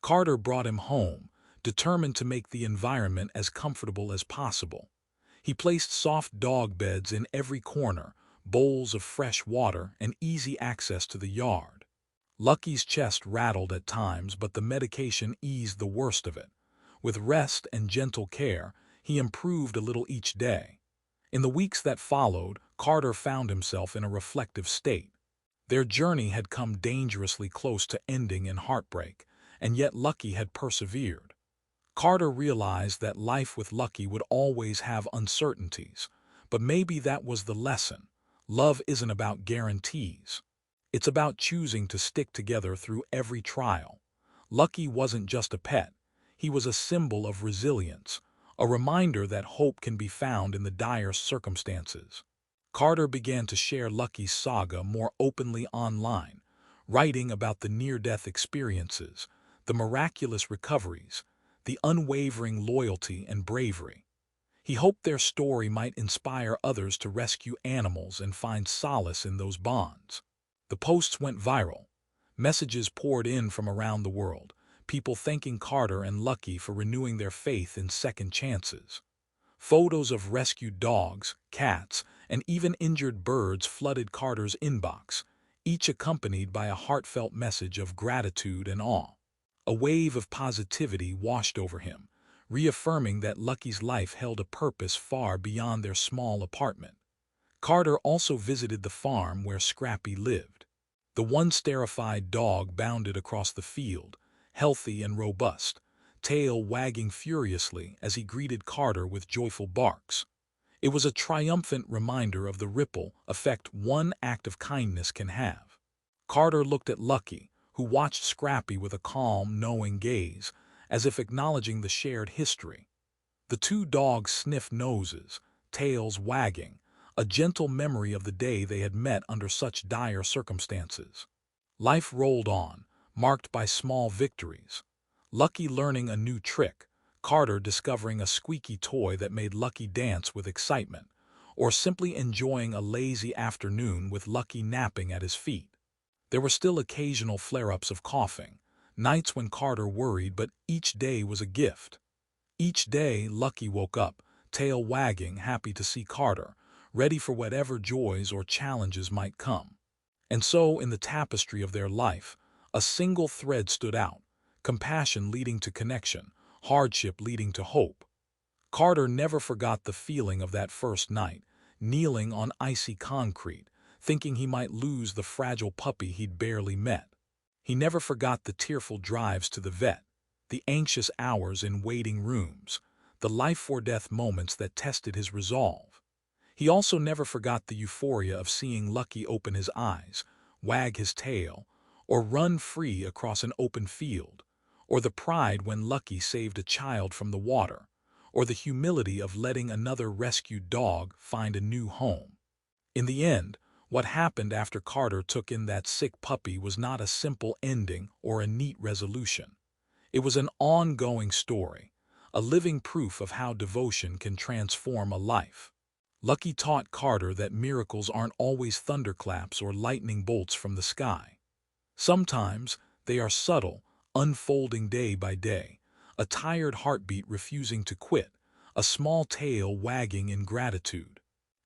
Carter brought him home, determined to make the environment as comfortable as possible. He placed soft dog beds in every corner, bowls of fresh water, and easy access to the yard. Lucky's chest rattled at times, but the medication eased the worst of it. With rest and gentle care, he improved a little each day. In the weeks that followed, Carter found himself in a reflective state. Their journey had come dangerously close to ending in heartbreak, and yet Lucky had persevered. Carter realized that life with Lucky would always have uncertainties, but maybe that was the lesson. Love isn't about guarantees. It's about choosing to stick together through every trial. Lucky wasn't just a pet. He was a symbol of resilience, a reminder that hope can be found in the direst circumstances. Carter began to share Lucky's saga more openly online, writing about the near-death experiences, the miraculous recoveries, the unwavering loyalty and bravery. He hoped their story might inspire others to rescue animals and find solace in those bonds. The posts went viral. Messages poured in from around the world, people thanking Carter and Lucky for renewing their faith in second chances. Photos of rescued dogs, cats, and even injured birds flooded Carter's inbox, each accompanied by a heartfelt message of gratitude and awe. A wave of positivity washed over him, reaffirming that Lucky's life held a purpose far beyond their small apartment. Carter also visited the farm where Scrappy lived. The once terrified dog bounded across the field, healthy and robust, tail wagging furiously as he greeted Carter with joyful barks. It was a triumphant reminder of the ripple effect one act of kindness can have. Carter looked at Lucky, who watched Scrappy with a calm, knowing gaze, as if acknowledging the shared history. The two dogs sniffed noses, tails wagging, a gentle memory of the day they had met under such dire circumstances. Life rolled on, marked by small victories. Lucky learning a new trick, Carter discovering a squeaky toy that made Lucky dance with excitement, or simply enjoying a lazy afternoon with Lucky napping at his feet. There were still occasional flare-ups of coughing, nights when Carter worried, but each day was a gift. Each day, Lucky woke up, tail wagging, happy to see Carter, ready for whatever joys or challenges might come. And so, in the tapestry of their life, a single thread stood out: compassion leading to connection, hardship leading to hope. Carter never forgot the feeling of that first night, kneeling on icy concrete, thinking he might lose the fragile puppy he'd barely met. He never forgot the tearful drives to the vet, the anxious hours in waiting rooms, the life-or-death moments that tested his resolve. He also never forgot the euphoria of seeing Lucky open his eyes, wag his tail, or run free across an open field, or the pride when Lucky saved a child from the water, or the humility of letting another rescued dog find a new home. In the end, what happened after Carter took in that sick puppy was not a simple ending or a neat resolution. It was an ongoing story, a living proof of how devotion can transform a life. Lucky taught Carter that miracles aren't always thunderclaps or lightning bolts from the sky. Sometimes they are subtle, unfolding day by day, a tired heartbeat refusing to quit, a small tail wagging in gratitude.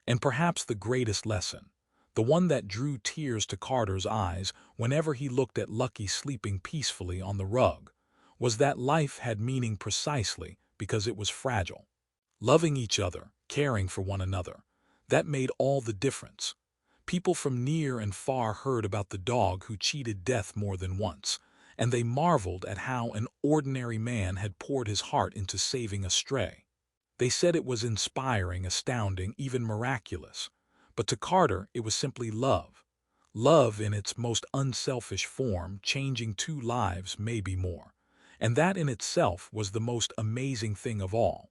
And perhaps the greatest lesson, the one that drew tears to Carter's eyes whenever he looked at Lucky sleeping peacefully on the rug, was that life had meaning precisely because it was fragile. Loving each other, caring for one another, that made all the difference. People from near and far heard about the dog who cheated death more than once, and they marveled at how an ordinary man had poured his heart into saving a stray. They said it was inspiring, astounding, even miraculous. But to Carter, it was simply love. Love in its most unselfish form, changing two lives, maybe more. And that in itself was the most amazing thing of all.